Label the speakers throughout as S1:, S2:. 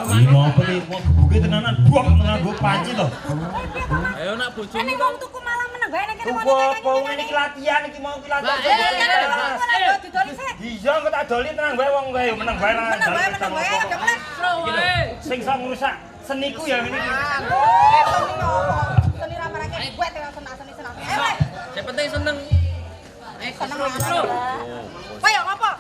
S1: Ini ngopo iki kok gebuke tenanan buak nganggo panci to.
S2: Ayo nak bojomu.
S3: Nek wong tuku malah meneng bae nek kene
S1: Tuku apa wong iki latihan iki mau iki latihan. Iya kok tak doli tenang bae wong kowe meneng bae lah.
S3: Meneng bae aja meneh.
S1: Sing iso ngrusak seniku ya ngene iki.
S3: Seni opo? Seni ra marake gue tenan senang-senang.
S2: Yang penting seneng.
S3: Seneng ngono. Kaya ngopo?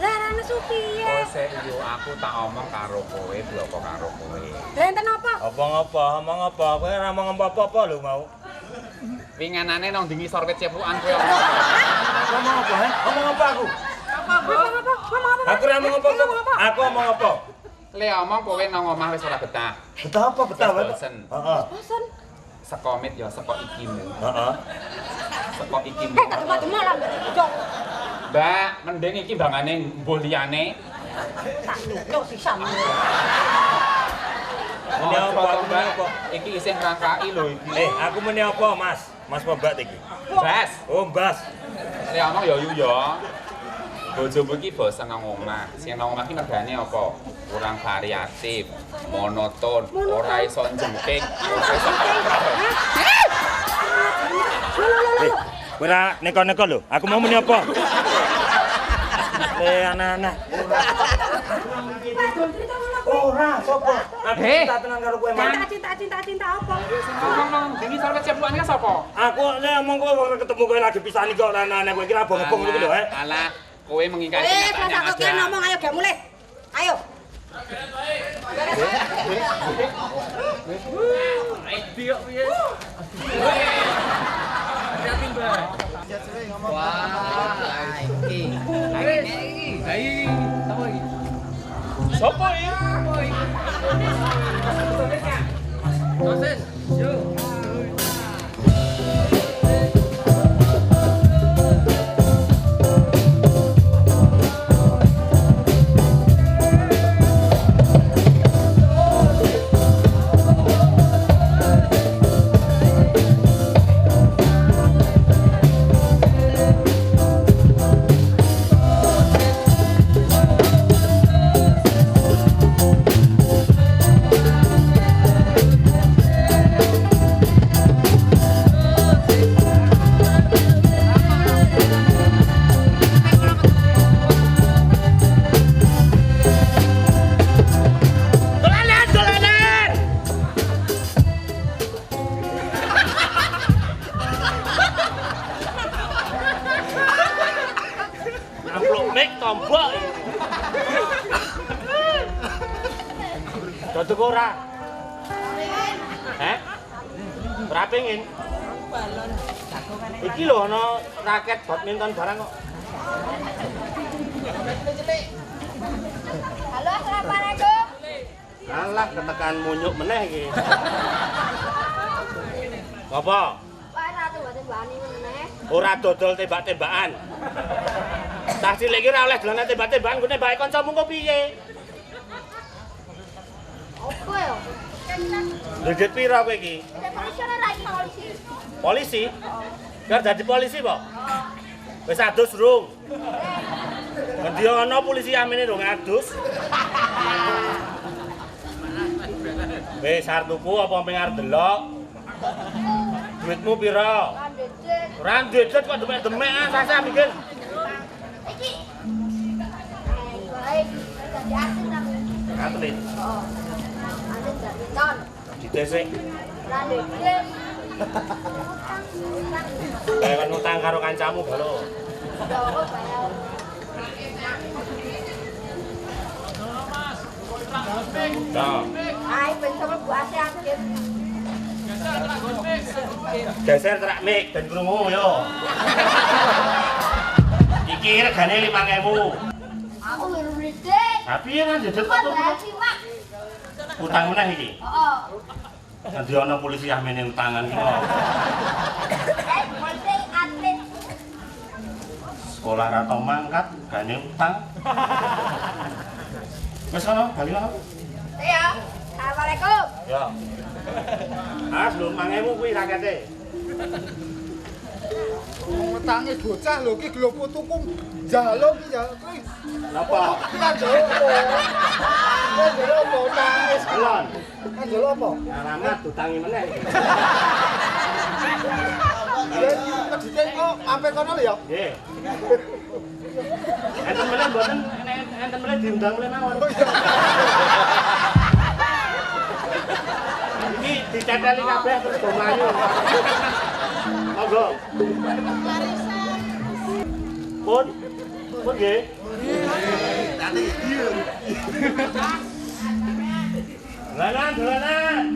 S3: Lah ana supiye?
S4: Kowe sik yo aku tak omong karo kowe, bloko karo kowe.
S3: Lah enten apa?
S1: Omong apa? Kowe ora ngomong apa-apa lho mau.
S4: Winganane nang dingi sor wit cepukan kowe.
S1: Ngomong apa? Ngomong apa aku? Aku ora ngomong apa. Aku ngomong apa?
S4: Le omong kowe nang omah wis ora betah.
S1: Betah apa betah wae?
S4: Bosen.
S1: Heeh.
S3: Bosen.
S4: Sekomit ya saka ikimu.
S1: Heeh.
S4: Saka ikimu.
S3: Kadung-kadung lah jok.
S4: Mbak, mending iki bangane mbuh liyane.
S3: Tak nyuk sisan.
S1: Ini apa?
S4: Mbak? Iki isih ngrangkai lho iki.
S1: Aku meni apa, Mas? Mas Bobat iki.
S4: Bas.
S1: Oh, Mbas.
S4: Le omong ya yu ya. Bojomu iki bosen nang omah. Sing nang omah iki mergane apa? Kurang variatif, monoton, ora iso jengking, ora iso
S1: Kowe ora neko-neko lho. Aku mau meni apa? Anak-anak. Ora, sopo? Aku cinta tenan karo kowe, Mas.
S3: Cinta apa?
S4: ngomong dingi sor wit cepukan iki sapa?
S1: Aku nek omong kowe ketemu kowe lagi pisan iki kok anak-anak kowe kira bong-bong ngono lho,
S4: Alah, kowe mengingkari
S3: Prasa
S4: kenyataan
S3: kok kene ngomong ayo gak mulai. Ayo.
S2: Edi kok piye? Hati-hati, Mbak. Wah, iki. Iki. Sapa iki?
S4: Sopo iki?
S2: Sosis. Yo.
S1: Mik tombok. Dodok ora? Heh? Ora pengin? Iki lho ana raket badminton barang kok.
S3: Halo, assalamualaikum.
S1: Alah ketekan munyuk meneh iki. Apa?
S3: Pak satu mboten bani meneh.
S1: Ora dodol tembak-tembakan. Cah cilik iki ora oleh dolanan tembak-tembakan, ku nembake kancamu kok piye?
S3: Opo ya?
S1: Dhedet pira kowe iki?
S3: Komisioner ra iso polisi.
S1: Polisi? Biar jadi polisi, Pak? Wis adus rung. Ngendi ana polisi amene rung adus? Wis arep tuku apa ping arep delok? Duitmu pira? Ora ndedet kok demek-demek ah sasa mikir.
S3: Iki. Baik, jadi asin tapi.
S1: Atlet.
S3: Oh. Asin jadi non.
S1: Ditesek.
S3: Landet.
S1: Kayak kan utang karo kancamu balo. Nah,
S3: Ai ben sama Bu Asin.
S1: geser terak mik ben krungu yo. Iki regane 5.000.
S3: Aku belum beli.
S1: Tapi ya kan jajal
S3: Kok
S1: kok
S3: bayar sih, Mak?
S1: utang meneh iki.
S3: Heeh.
S1: Nanti ana polisi amene utangan iki kok.
S3: Polisi atlet.
S1: Sekolah ra tau mangkat, gane utang. Wes ana, bali ana.
S3: Ya. Assalamualaikum.
S1: Ya. Ah, belum 5.000 kuwi rakete.
S5: Wetange bocah lho iki glopo tuku njaluk iki ya. Kuwi
S1: Napa?
S5: iki kan njaluk apa? Kan njaluk apa nangis
S1: Belon.
S5: Kan njaluk apa?
S1: Alamat dutangi meneh.
S5: Ya iki medhite kok ampe kono lho ya.
S1: Nggih. Enten meneh mboten enten meneh diundang meneh mawon. Iki diceteli kabeh terus go mlayu. Monggo. Pun nggih. Dolanan.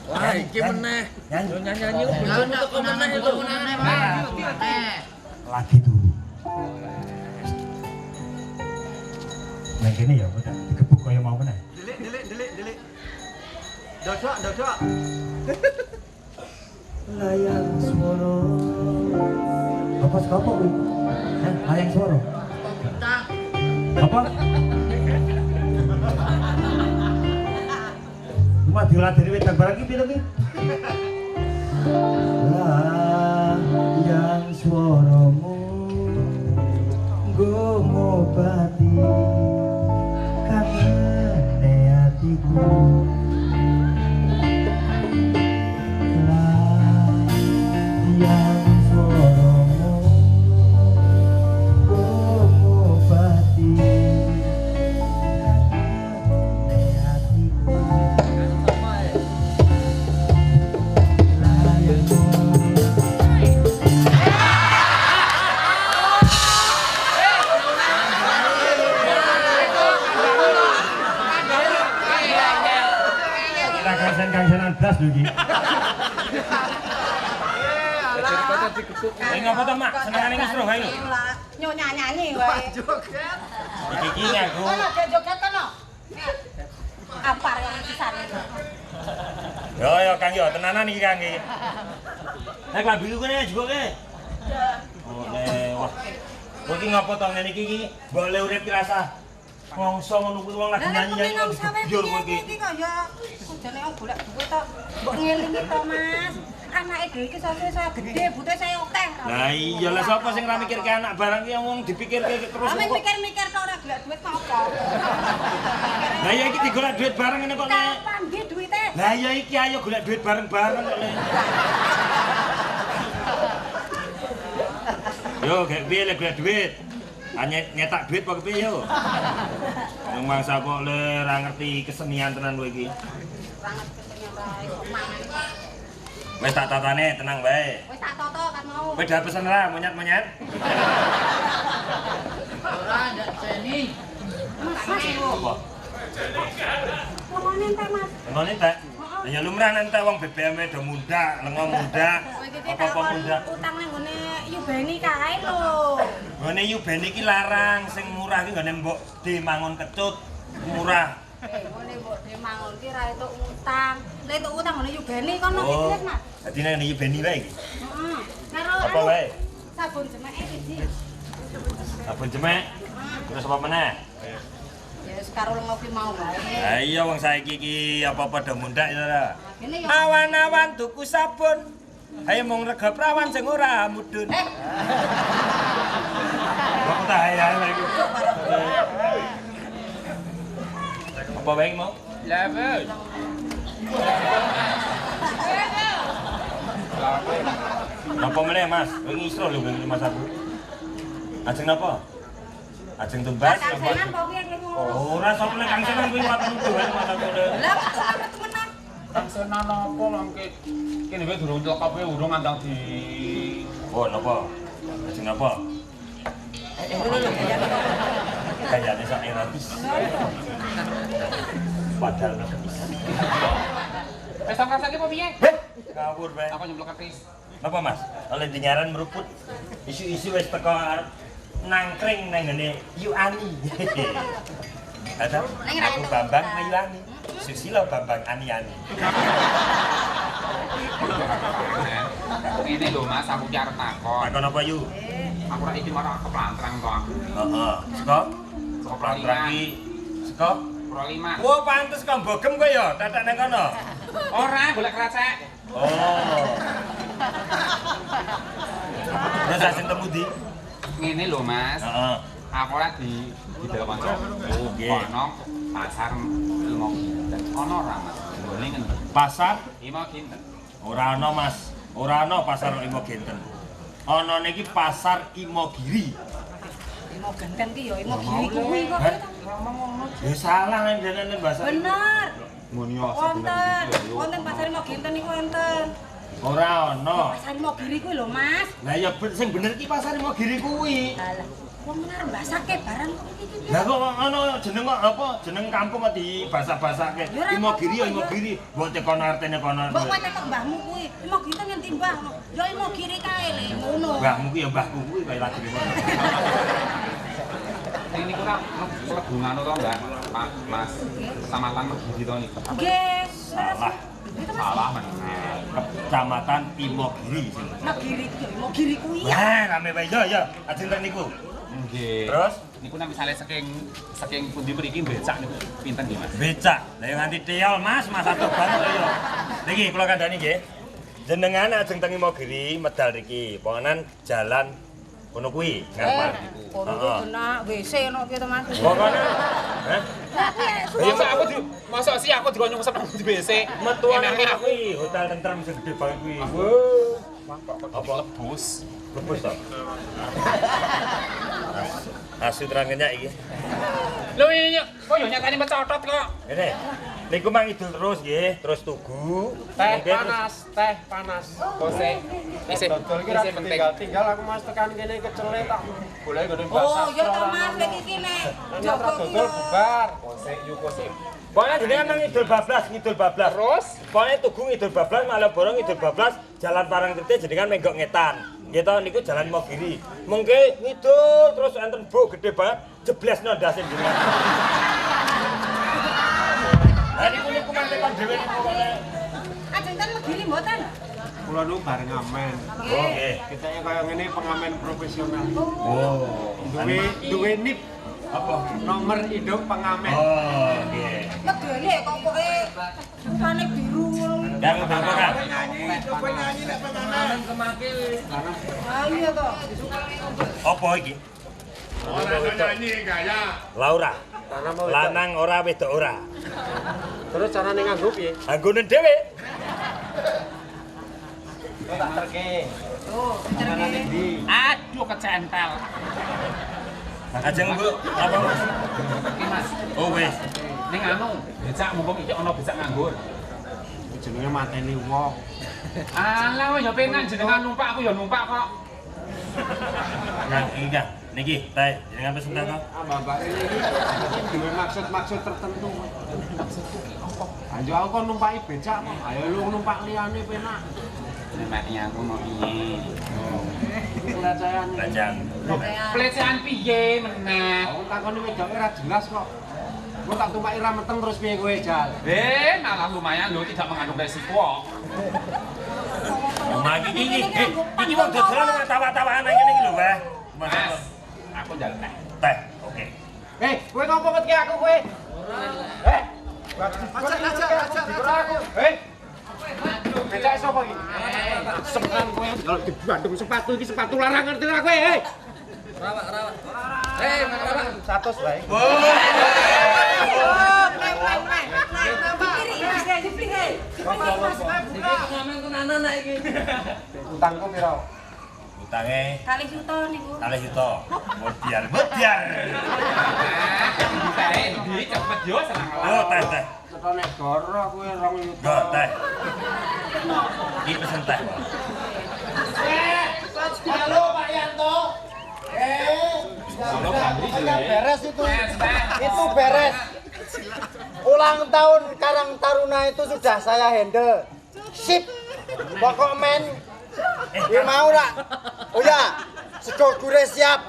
S2: Wah, iki meneh. Nyanyi-nyanyi bojone teko meneh itu.
S6: Lagi turu. Nang kene ya udah digebuk kaya mau meneh.
S5: Delik. Dodok.
S6: Layang swara. Apa sapa kuwi? Layang swara. Apa? Cuma diolah-dari wedang barang iki pira ki? Layang swaramu nggo ngobati kangene atiku. Layang swaramu nggo ngobati kangene atiku. Kangsenan blas lho iki.
S2: Daripada digebuk.
S1: Ngapa to, Mak? Senengane ngisro ae lho.
S3: Nyanyi wae.
S1: Iki ngaku.
S3: Kono joget kono. Apar yang pisan itu.
S1: Yo Kang yo tenanan iki Kang iki. Nek klambiku kene juke. Oh wah. Kok iki ngapa to ngene iki mbok le urip rasa ngongso ngono kuwi wong lagi nyanyi-nyanyi kok diguyur kowe iki.
S3: Iki kok ya jane wong golek duit to. Mbok ngelingi to, Mas. Anake dhewe iki saya gede, butuhe saya akeh.
S1: Lah iya lah sapa sing ora mikirke anak barang ki wong dipikirke terus
S3: Amin
S1: kok.
S3: mikir-mikir to ora golek duit apa.
S1: Lah iya iki digolek duit bareng ngene kok nek.
S3: Kapan nggih duite?
S1: Lah iya iki ayo golek duit bareng-bareng kok nek. Yo gek piye lek golek duit? Nyetak duit apa kepiye yo? Wong mangsa kok le ora ngerti kesenian tenan kowe iki.
S3: Ora ngerti kesenian wae kok mangan.
S1: Wis tak tatane tenang bae.
S3: Wis tak toto kan mau.
S1: Kowe dah pesen ora monyet-monyet?
S2: Ora ndak seni.
S1: Apa?
S3: Ngomongin teh, Mas.
S1: Ngono entek. Ya lumrah entek wong BBM do mundak, lengo mundak. Apa-apa mundak.
S3: Utang nang ngene Yubeni kae lho.
S1: Ngene Yubeni iki larang, sing murah iki nggone mbok dimangun kecut. Murah.
S3: Ngene mbok dimangun ki ra entuk utang. Lek entuk utang ngene Yubeni kono
S1: Oh.
S3: iki, Mas.
S1: Dadi nang Yubeni wae iki.
S3: Heeh. Karo
S1: Apa wae?
S3: sabun jemeke siji.
S1: Sabun jemek. Terus apa meneh?
S3: Ya wis karo ngopi mau wae.
S1: Lah iya wong saiki iki apa-apa do mundak ya ora.
S3: Ngene ya.
S1: Awan-awan tuku sabun. Ayo mung rega prawan sing ora mudhun. Kok tak ae iki. Apa wae mau?
S2: Level.
S1: Apa meneh Mas? Kowe ngisro lho ngene Mas aku. Ajeng napa? Ajeng tumbas apa?
S3: Kangsenan kok piye iki ngono.
S1: Oh, ora sapa nek kangsenan kuwi watan tuwa Mas aku.
S3: Lah kok ora temenan.
S4: Kangsenan apa mangke kene wae durung celaka wae urung ngandang di
S1: Oh, napa? Ajeng napa? Kayane sak erotis. Padahal ngemis.
S4: Wis tak rasake apa piye?
S1: Ngawur bae.
S4: Aku nyemplok ketis.
S1: Napa Mas? Oleh dinyaran meruput. Isu-isu wis teko nangkring nang ngene Yu Ani. Ada. Aku Bambang Mayuani. Susilo Bambang Ani-ani.
S4: Ini lho Mas, aku ki arep takon.
S1: Takon apa yu?
S4: Aku ra iki marang keplantrang kok.
S1: Heeh. Sekop? Sekop lantrang iki. Sekop?
S4: Pro 5.
S1: Wah, pantes kok bogem kok ya, tetek nang kono.
S4: Ora golek krecek.
S1: Oh. Terus asing temu di?
S4: Ngene lho Mas.
S1: Heeh.
S4: Aku ora di dalam kanca.
S1: Oke.
S4: Ono pasar Imo Ginten. Ono ora Mas? Nggone ngene.
S1: Pasar
S4: Imo Ginten.
S1: ora ana, Mas. Ora ana pasar Imo Genten. Ana niki pasar Imogiri.
S3: Imo genten ki ya imo giri kuwi kok.
S1: Ya salah nang jenenge bahasa.
S3: Bener.
S4: Ngono ya
S3: Wonten pasar imo genten niku wonten.
S1: Ora ana.
S3: Pasar imo giri kuwi lho, Mas.
S1: Lah ya sing bener iki pasar Imogiri kuwi.
S3: Alah, wong arep mbasake barang kok iki.
S1: Lah kok ana jeneng apa? Jeneng kampung kok dibasa-basake. Imogiri ya Imogiri. Mbok tekono artine kono.
S3: Mbok kowe tekok mbahmu kuwi, imo genten yang timbang. Ya imo giri kae le, ngono.
S1: Mbahmu ki ya mbahku kuwi kaya lagi ngono.
S4: Ini kurang lebungan to Mbak? Pak Mas. Kecamatan Megiri to niki.
S3: Nggih.
S1: Salah.
S4: Salah men.
S1: Kecamatan Imogiri sing.
S3: Magiri ku ya imo giri kuwi.
S1: Wah, rame wae ya. Ajeng ten niku.
S4: Nggih.
S1: Terus
S4: niku nek misale saking pundi mriki becak niku pinten nggih Mas?
S1: becak. Lah yang nganti teol Mas, Mas atuh banget lho ya. Niki kula kandhani nggih. Jenengan ajeng teng Imogiri medal riki, ponganan jalan kono kuwi, ngampar.
S3: Kono kena WC ono ki to Mas.
S1: Pokoknya, heh?
S4: Ya aku masa sih aku dikon nyungsep nang di WC.
S1: Metuan aku kuwi, hotel tentrem sing gede banget kuwi. Apa
S4: Bus.
S1: lebus to? Asu terang kenyak iki.
S4: Lho iya, kok yo nyatane mecotot kok.
S1: Ngene. Niku mang idul terus nggih, terus tugu.
S2: Teh
S1: Mungkin
S2: panas, teh panas.
S4: Kose. Isih
S2: Dodol ki ra
S4: penting.
S2: tinggal aku Mas tekan kene kecele tak boleh ngene
S3: Oh,
S2: basah.
S3: ya to Mas lek iki nek
S2: Jogo
S3: Joko ki
S2: dodol
S3: yo.
S2: bubar.
S4: Kose yuk kose.
S1: pokoknya jenengan nang ngidul bablas, ngidul bablas.
S4: Terus
S1: Pokoknya tugu ngidul bablas, Malioboro ngidul bablas, jalan Parangtritis jenengan menggok ngetan. Gitu niku jalan Imogiri. Mungkin ngidul terus enten buk gede banget jeblesno ndase jenengan. Lah niku mantekan dhewe niku kene.
S3: Ajeng ten Megiri mboten?
S2: Kula nu bareng ngamen.
S1: Oh nggih.
S2: Kita kaya ngene pengamen profesional.
S1: Oh.
S2: Duwe nip
S1: Apa?
S2: nomor hidup pengamen.
S1: Oh nggih.
S3: Megene kok pokoke rupane biru ngono.
S1: Yang berapa kan?
S3: Ah iya to.
S1: Apa iki? Laura. Lanang ora wedok ora.
S2: Terus carane nganggo piye?
S1: Anggone dhewe.
S2: Tak terke.
S3: Oh, carane
S2: Ndi?
S4: aduh kecentel.
S1: Ajeng Bu, apa Mas?
S4: Iki Mas.
S1: Oh wis.
S4: Ning anu, becak mumpung iki ana becak nganggur.
S2: Jenenge mateni wong.
S4: Alah ya penak jenengan numpak aku ya numpak kok.
S1: Nah, iki niki teh jenengan pesen teh kok.
S2: Mbak ini duwe maksud-maksud tertentu. Ayo aku kon numpaki becak kok. Ayo lu numpak liyane penak.
S4: Nemeknya aku mau piye?
S2: Pelecehan.
S1: Bajang.
S4: Pelecehan piye meneh?
S2: Aku takoni wedoke ora jelas kok. Gua tak tumpaki ra meteng terus piye kowe, Jal?
S4: Malah lumayan lho tidak mengandung resiko kok.
S1: Omah iki iki wong dodolan tawa-tawaan nang kene iki lho, Mbah.
S4: Mas, aku njaluk teh.
S1: Teh, oke.
S2: Kowe ngopo metke aku kowe? Ajak aku. Becak sapa iki? Sepan kowe. Yo dibandung sepatu iki sepatu larang ngerti ora kowe,
S7: Rawak. Rawak.
S2: 100 bae.
S7: Pengamen tenanan nek iki.
S2: Utangku piro?
S1: Utange
S3: Kalih juta niku.
S1: 4 juta. Modiar.
S4: Diperen, di cepet yo seneng
S1: Oh, teh.
S2: Cetha nek goro kowe 2 juta.
S1: Go teh. Iki pesen teh.
S5: Halo Pak Yanto.
S2: Beres itu. Itu beres. Ulang tahun Karang Taruna itu sudah saya handle. Sip. Pokok men. Ini mau lah. Oh ya. Sego gure siap.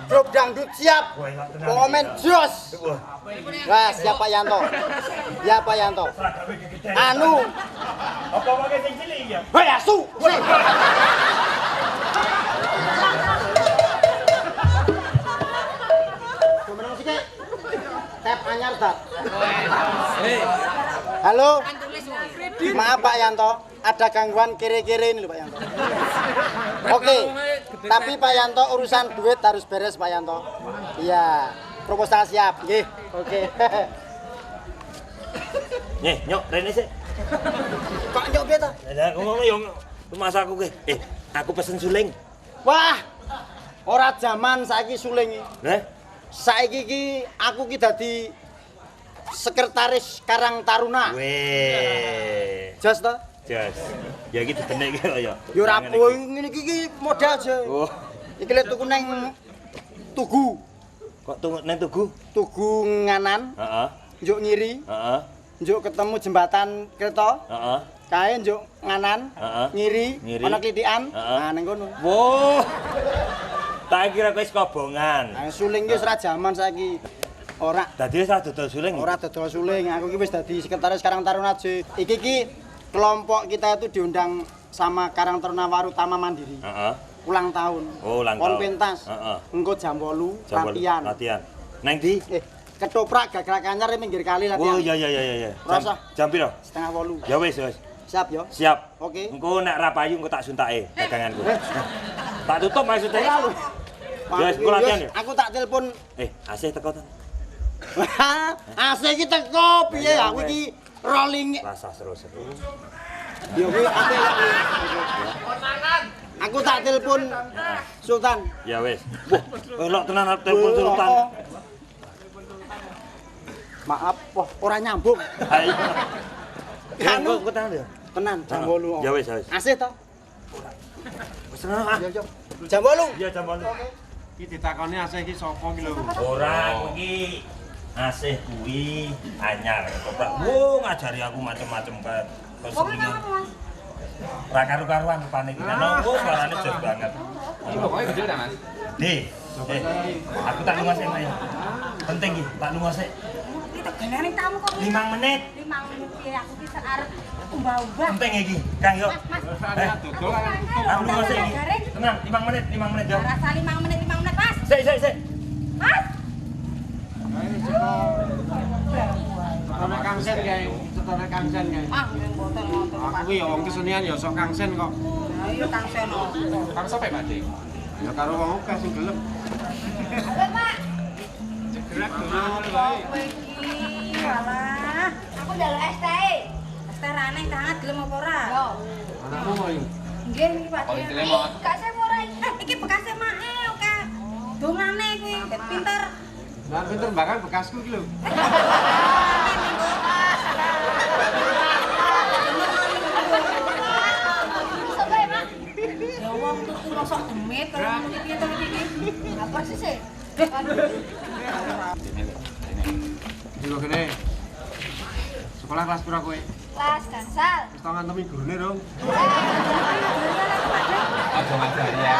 S2: Grup dangdut siap.
S1: Wah, enggak tenang.
S2: Komen jos.
S1: Wah,
S2: Wah, siapa Yanto? Ya Pak Yanto.
S1: seragame gegeden.
S2: Anu,
S1: Apa pakai sing cilik ya?
S2: hei asu. Gimana musiknya? Tap anyar tak? Halo. Maaf Pak Yanto, ada gangguan kiri-kiri ini loh Pak Yanto. Oke, tapi Pak Yanto urusan duit harus beres Pak Yanto. Iya, proposal siap. Nggih, oke.
S1: Nih, nyok rene sik.
S2: Kok nyok piye to?
S1: Lah ngono yo masaku ke. Aku pesen suling.
S2: Wah, ora zaman saiki suling iki.
S1: Heh.
S2: Saiki iki aku ki dadi sekretaris Karang Taruna.
S1: Weh.
S2: Jos to?
S1: Jas. Ya iki dibenek iki ya.
S2: Yo ora apa ngene iki modal aja.
S1: Oh,
S2: Iki lek tuku nang Tugu.
S1: kok tunggu nang tugu?
S2: Tugu nganan,
S1: Heeh.
S2: njuk ngiri,
S1: Heeh.
S2: njuk ketemu jembatan kereta.
S1: Heeh.
S2: Kae njuk nganan,
S1: Heeh.
S2: ngiri,
S1: Ngiri.
S2: ana klitikan.
S1: Heeh.
S2: Nah ning kono.
S1: Woh. Tak kira kowe kobongan.
S2: Nah, suling ki wis ra jaman saiki. Ora
S1: Dadi wis dodol suling.
S2: ora dodol suling. Aku ki wis dadi sekretaris Karang Taruna aja. Iki ki kelompok kita itu diundang sama Karang Taruna Warutama Mandiri.
S1: Heeh.
S2: Ulang tahun.
S1: Oh, ulang
S2: Kon
S1: tahun.
S2: pentas.
S1: Heeh.
S2: Engko jam 8
S1: Jam
S2: latihan.
S1: Latihan. Nang ndi?
S2: Ketoprak gagrak anyar ning pinggir kali latihan.
S1: Oh iya iya iya iya.
S2: Rasa.
S1: Jam piro?
S2: Setengah 8.
S1: Ya wis wis.
S2: Siap yo.
S1: Siap.
S2: Oke.
S1: Engko nek ra payu engko tak suntake daganganku. Tak tutup maksudnya. Ya wis engko latihan ya.
S2: Aku tak telepon.
S1: Asih teko to.
S2: Asik iki teko piye
S1: Ya,
S2: aku iki rolling.
S1: Rasa seru-seru.
S2: Yo kuwi apik. Aku tak telepon Sultan.
S1: Ya wis. Wah, elok tenan telepon Sultan.
S2: Maaf, wah ora nyambung.
S1: Ayo.
S2: Anu.
S1: Engko tenan ya.
S2: Tenan jam 8.
S1: Ya wis ya wis.
S2: Asik to?
S1: Wis tenan ah.
S2: Yo yo. Jam 8.
S1: Iya jam 8.
S5: Iki ditakoni asih iki sapa iki lho.
S1: Ora iki asih kuwi anyar ketoprak. Wo ngajari aku macam-macam kae kesenian. Ra karu-karuan rupane iki. Nah, suarane jos banget.
S4: Ini pokoknya gede dah mas.
S1: Di. Aku tak lunga sik, Mbak. Penting iki, tak lunga sik.
S3: Kita galane tamu kok.
S1: 5 menit.
S3: 5 menit ya aku ki arep umbah-umbah.
S1: Penting iki, Kang yo.
S3: Mas.
S5: Dodol kan tutup.
S1: Aku lunga sik iki. Tenang, 5 menit yo.
S3: Rasa 5 menit, Mas.
S1: Sik.
S3: Mas.
S5: Setone kangsen kae, setone kangsen kae.
S3: Ah, mboten ngoten.
S5: Aku ki ya wong kesenian ya sok kangsen kok.
S3: Lah iya Kang Seno.
S4: Kang sampai Pak Dik.
S5: Ya karo wong akeh sing gelem.
S3: Halo, Pak.
S5: Jegrek dolan wae.
S3: Kowe iki walah. Aku njaluk es teh. Es teh raneng tangan gelem apa ora? Yo.
S5: Anakmu ayo.
S3: Nggih iki Pak.
S4: Kalau itu mau
S3: Gak saya ora. Iki bekasnya mae oke. Dongane kuwi pinter.
S5: Lah pinter bakal bekasku iki lho.
S3: Ya wong tuku rasa demit karo muni piye to iki. Apa sih sih?
S5: Iki lho kene. Sekolah kelas pira kowe?
S3: Kelas gansal.
S5: Wis tau ngantemi gurune dong.
S4: aja ngajari ya.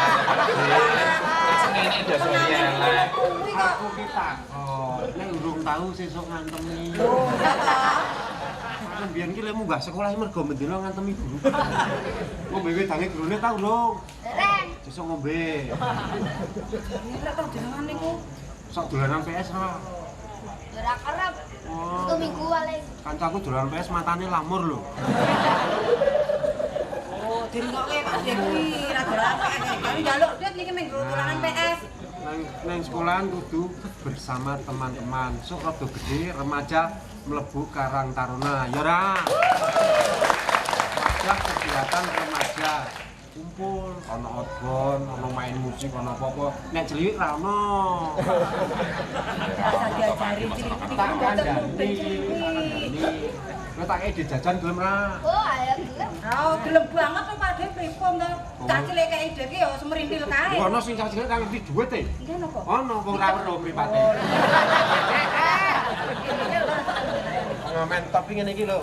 S4: Ini udah soalnya lah.
S5: Aku ki takon, nek urung tau sesuk ngantemi. Kan biyen ki lek munggah sekolah mergo mendino ngantemi guru. Ngombe wedange gurune tau lho.
S3: Dereng.
S5: Sesuk ngombe.
S3: Nek kok jenengan niku
S5: Sok dolanan PS ra.
S3: ora kerep.
S5: Oh,
S3: Minggu wae.
S5: kancaku dolanan PS matane lamur lho.
S3: Oh, diringokke Pak Dewi ra dolan PS. Kan njaluk duit niki minggu dolanan PS.
S5: Nang sekolahan kudu bersama teman-teman. Sok rada gede remaja mlebu Karang Taruna. Ya ora. Ada kegiatan remaja kumpul, ana outbound, ana main musik, ana apa-apa. Nek jeliwik ra ono.
S3: Rasa diajari cilik
S5: Tak kandhani. Kowe tak kei dijajan gelem ra?
S3: Oh, ayo gelem. Oh, gelem banget kok Pak Dewi pripun to. Cah cilik kaya ide ki ya semerintil kae.
S5: Ono sing cah cilik kang ngerti dhuwit e.
S3: Nggih napa?
S5: Ono wong ra weruh mripate. Ngamen tapi ngene iki lho.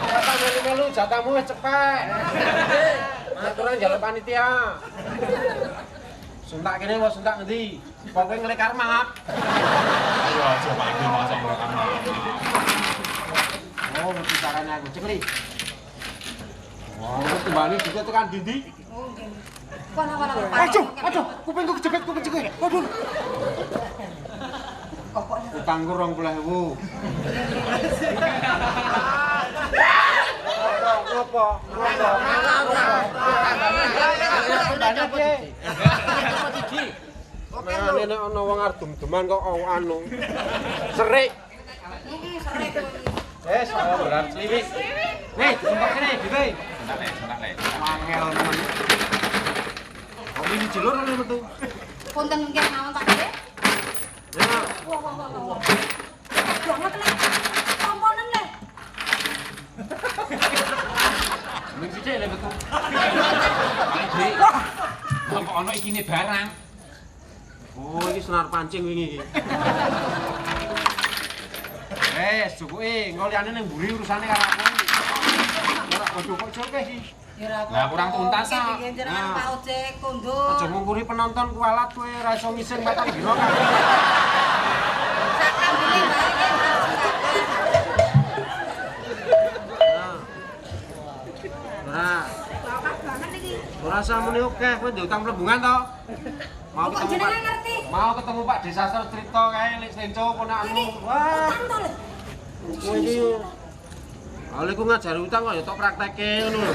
S5: Kata melu-melu jatamu wis cepet. Aturan njaluk panitia. Suntak kene mau suntak ngendi? Pokoke nglekar map.
S4: Ayo aja Pak Ade masa mereka mah.
S5: Oh, ngerti caranya aku. Cekli. Wah, kembali juga tekan dindi.
S3: Oh, nggih. Kono-kono.
S5: Aduh, kupingku kejepit, kuping cekli. Aduh. Utangku 20.000. Ngopo? Banyak piye? Nah, nek ana wong arep dum-duman kok anu. Serik.
S3: Serik.
S5: Berat sliwis. Nih, sumpah kene, Bibi.
S4: Suntak le.
S5: Angel men. Kok ini cilur ngene metu.
S3: Punten nggih mawon Pak Dek.
S5: Ya,
S3: Wah. Banget le. Komponen le.
S4: Ning sithik le metu. Ade. Kok ana ikine barang.
S5: oh iki senar pancing wingi iki. Cukuke, engko liyane ning mburi urusane karo aku. Ora kok joke iki.
S3: Ya ora apa.
S4: Lah kurang tuntas ah.
S3: Nggih jenengan Pak Ojek kondur.
S5: Aja ngungkuri penonton kualat kowe ora iso ngising batang dina kan.
S3: Sak kambine bae nggih
S5: Ora,
S3: Bapak banget iki.
S5: ora samune akeh kowe ndek utang plembungan to. Mau
S3: Kok
S5: ketemu
S3: jenengan
S5: Pak.
S3: ngerti?
S5: Mau ketemu Pak Desasar cerita kae lek senco ponakmu. Wah,
S3: Utang to le.
S5: kowe iki Ale ku ngajari utang kok ya tok prakteke ngono lho.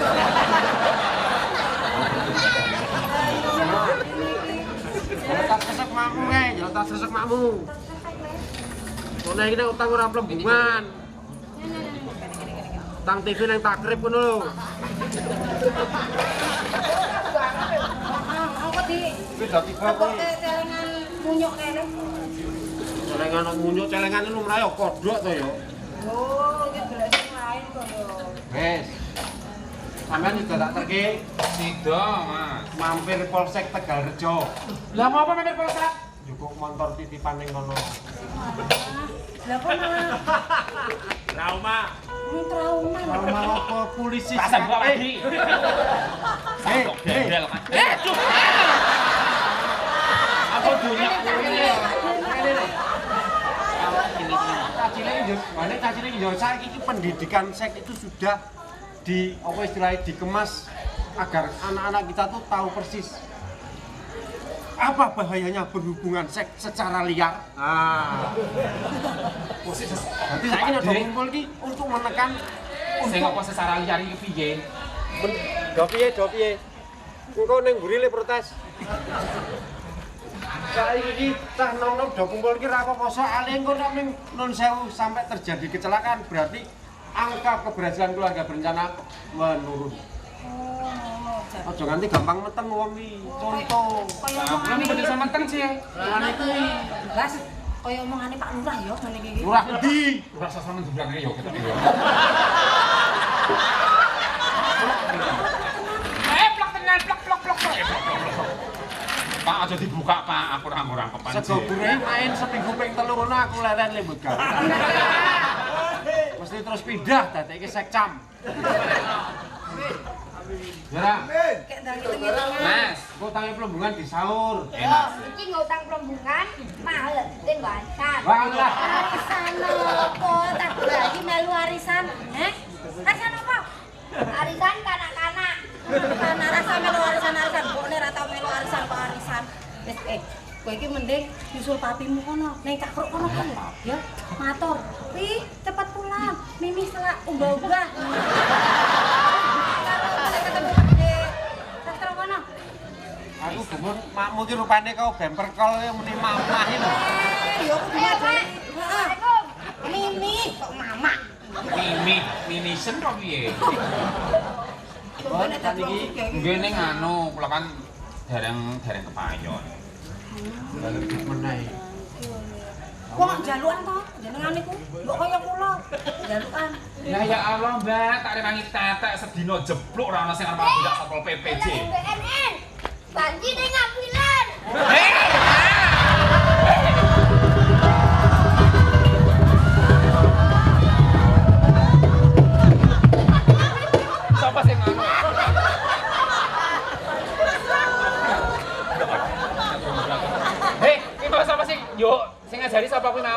S5: Jelas resek makmu kae, jelas resek makmu. Kone iki nek utang ora plembungan. Utang TV nang takrib ngono lho.
S3: Aku di
S5: Kuwi dadi kowe.
S3: celengan munyuk kene.
S5: Celengan munyuk celengan itu lumrah ya kodhok to ya.
S3: Oh, iki golek sing lain kok yo.
S5: Wes. Sampeyan juga tak terke
S4: Sida, Mas.
S5: mampir Polsek Tegalrejo.
S4: Lah mau apa mampir polsek?
S5: Njupuk motor titipan ning kono.
S3: Lah kok malah
S4: Trauma.
S3: trauma.
S5: Trauma apa polisi?
S4: Rasa buka lagi. Sandok gendel kan. Cuk. Apa dunia
S5: Cacile yo saiki iki pendidikan seks itu sudah di apa istilahnya dikemas agar anak-anak kita tuh tahu persis apa bahayanya berhubungan seks secara liar. Nanti saya ini ada kumpul iki untuk menekan
S4: sing apa secara liar iki piye?
S5: do piye. Engko ning mburi le protes. Saiki iki cah nom-nom do kumpul iki ra apa-apa soalé engko nek ning Nun Sewu sampai terjadi kecelakaan berarti angka keberhasilan keluarga berencana menurun. Aja nganti gampang meteng wong iki. Contoh.
S3: Kaya
S4: Lah
S3: omongane
S4: bener sama teng sih.
S5: Lane kuwi
S3: Gas, kaya omongane Pak Lurah yo ngene iki.
S5: lurah endi?
S4: Rasa sama jumlah yo kita yo. Plak tenan plak. Pak aja dibuka Pak, aku ora kepan.
S5: Sego gurih main seminggu ping 3 ngono aku leren lembut gawe. Mesti terus pindah dadekke sekcam. Ya,
S3: Kayak ndang ngitung-ngitungan.
S4: Mas,
S5: kok tangi pelembungan di sahur.
S3: Yo, iki ngutang pelembungan mahal gede warisan.
S5: Walah.
S3: Arisan opo? Tak lagi melu arisan. Arisan opo? Arisan kanak-kanak. Kanak rasa melu arisan. Mbokne ra tau melu arisan kok arisan. Wis kowe iki mending nyusul papimu kono, ning cakruk kono kan. Ya, matur. Pi, cepet pulang. Mimi selak umbah-umbah. Ketemu gede. Sastro kono.
S5: Aku gemun makmu ki rupane kau bemper kol muni mamahi lho.
S3: Yo kudu ngajari. Assalamualaikum. Mimi kok mama.
S4: minisen kok piye?
S5: Oh, kan iki
S4: Nggih ning anu, kula kan dereng kepayon.
S5: balik meneh.
S3: Wong jalukan to, jenengan niku. Mbok kaya kula, jalukan.
S4: Ya Allah, Mbak, tak rewangi tetek sedina jeblok ora ana sing arep tidak Satpol PP.
S3: BNN. Banji ning ngapilan.
S4: Sapa sing anu?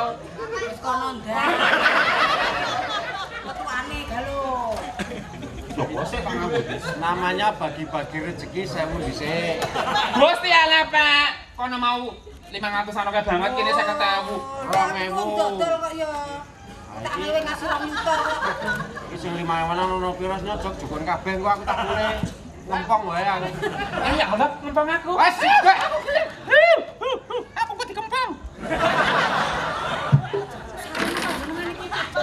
S4: tau.
S3: Wis kono ndak. Metuane galo.
S4: Lho, kok sih Kang Ambudis?
S5: Namanya bagi-bagi rezeki sewu dhisik.
S4: Gusti Allah, Pak. Kono mau 500-an oke banget kene 50.000.
S5: 2.000.
S3: Dodol kok ya. Tak ngewe ngasih 2 juta kok.
S5: Iki sing 5.000 ono piro nyojok jukun kabeh kok aku tak mule ngempong wae aku.
S4: Ya Allah, ngempong aku.
S5: Wes sik.
S4: Aku kok dikempong.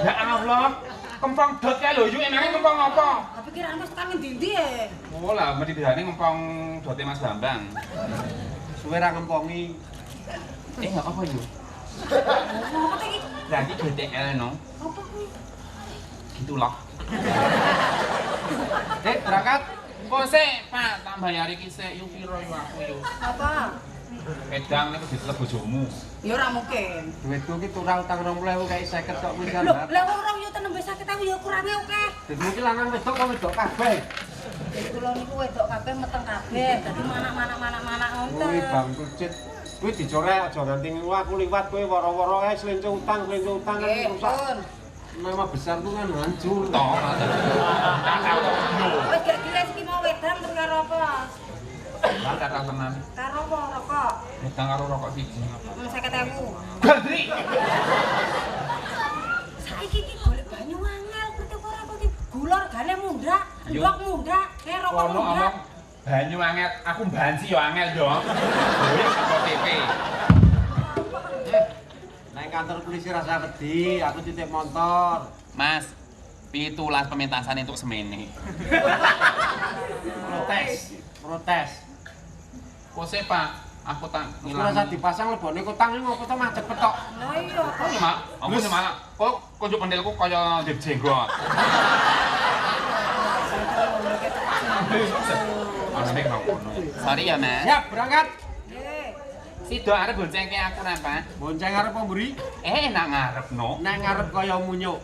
S4: Ya Allah, kempong dot kae lho, yuk emangnya kempong apa?
S3: Tapi kira Mas tekan ndi-ndi ya?
S4: Oh lah, mesti dihane kempong dote Mas Bambang.
S5: Suwe ra ngempongi.
S4: Enggak apa yuk.
S3: Apa iki?
S4: Berarti DTL no.
S3: Apa kuwi?
S4: Gitulah.
S5: Berangkat.
S4: Kok sih, Pak, tak bayari ki sik yuk piro yuk aku yuk.
S3: Apa?
S4: Edang niku ditelep bojomu.
S3: Ya ora mungkin.
S5: Duitku ki turang utang 20.000 kae 50 tok kuwi kan.
S3: Lho, lah wong yo tenembe 50.000 ya kurangnya oke.
S5: Dadi iki lanang wedok kok wedok kabeh.
S3: Jadi kula niku wedok kabeh meteng kabeh. Dadi mana-mana
S5: Kuwi
S3: ngoten.
S5: Bang Kucit. Kuwi dicorek aja nganti aku liwat kowe woro-woro ae slenco utang kan
S3: Nggih,
S5: rusak.
S3: pun.
S5: Nama besar tuh kan hancur.
S4: Toh.
S3: Wis gak kira iki mau wedang terus karo apa?
S4: Lah kata tenan.
S3: Karo apa rokok?
S4: Wedang karo rokok siji.
S3: 50.000.
S4: Gadri.
S3: Saiki iki golek banyu angel ngerti apa ora kok gula regane mundhak, ndok mundhak, kayak rokok
S4: Kono
S3: mundhak.
S4: omong banyu angel, aku banci yo angel dong. Kowe karo TP.
S5: Nang kantor polisi rasa wedi, aku titip motor.
S4: Mas, 17 pementasan untuk semene.
S5: Protes.
S4: Kok sih, Pak? Aku tak
S5: Aku rasa dipasang lebone kutang iki ngopo to macet petok.
S3: Lah iya.
S4: Oh, Mak. Aku malah kok kunjuk pendelku kaya jenggot. Asik mau kono. Sorry ya, Mas.
S5: Siap, berangkat.
S3: Nggih.
S4: Sido arep boncengke aku nang, Pak.
S5: Bonceng arep pemburi,
S4: Enak ngarep no.
S5: nang ngarep kaya munyuk.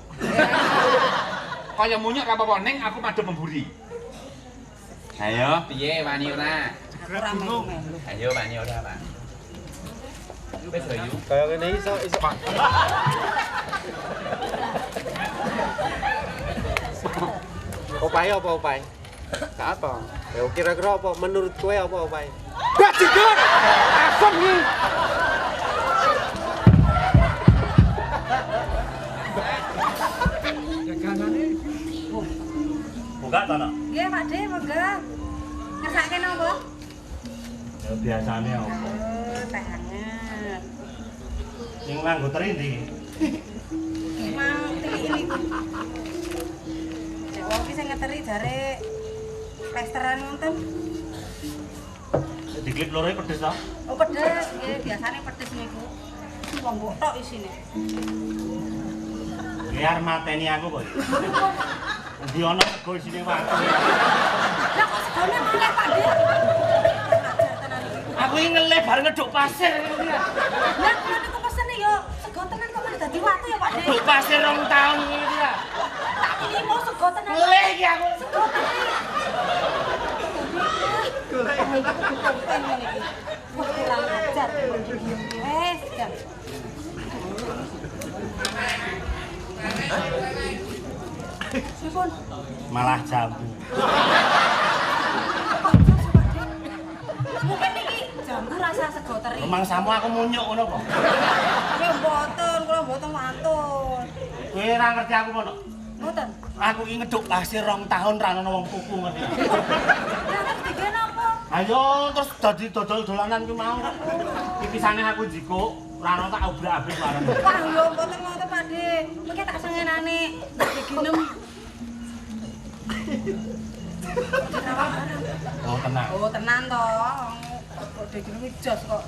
S4: Kaya munyuk ra apa-apa ning aku madhep memburi. Ayo, piye wani ora?
S3: Ora melu.
S4: Ayo wani ora, Pak. Wis ayo.
S5: Kaya ngene iso Pak. Opai apa opai? Gak apa. Ya kira-kira apa menurut kowe apa opai? Bajingan! Asem iki.
S1: Buka to, Nak?
S3: Nggih, Pak De, monggo. Ngersake napa?
S1: Ya biasane apa?
S3: Teh hangat.
S1: Sing nganggo teri ndi?
S3: Mau teli niku. Cek wong ki sing ngeteri jare plesteran ngoten.
S1: Diklip loro pedes to?
S3: Oh pedes, nggih biasane pedes niku. Wong mbok tok isine.
S1: Biar mateni aku kok. Endi ana sego isine watu.
S3: Lah kok segone malah Pak De.
S1: Aku iki ngelih bareng ngeduk pasir ngono ya.
S3: Lah kula niku pesene yo sego tenan kok malah dadi watu ya Pak De.
S1: Ngeduk pasir 2 tahun ngono ya.
S3: Tak pilih mau sego tenan.
S1: Ngelih iki aku.
S3: Sego tenan. Wah, kurang ajar. Wes, jam. Sipun.
S1: Malah jambu.
S3: Mungkin iki jambu rasa sego teri.
S1: Emang samu aku munyuk ngono kok.
S3: Ya mboten, kula mboten wantun.
S1: Kowe ora ngerti aku ngono.
S3: Mboten.
S1: Aku iki ngeduk pasir 2 tahun ra ono wong tuku ngerti.
S3: Lah terus digawe napa?
S1: Ayo terus dadi dodol-dolanan ki mau. Iki pisane aku jikuk, ora ono tak obrak-abrik bareng.
S3: Wah, yo mboten ngoten Pak De. Mengke tak sengenane diginem.
S1: Oh tenang.
S3: Oh, tenan to. Kok diginem jos kok.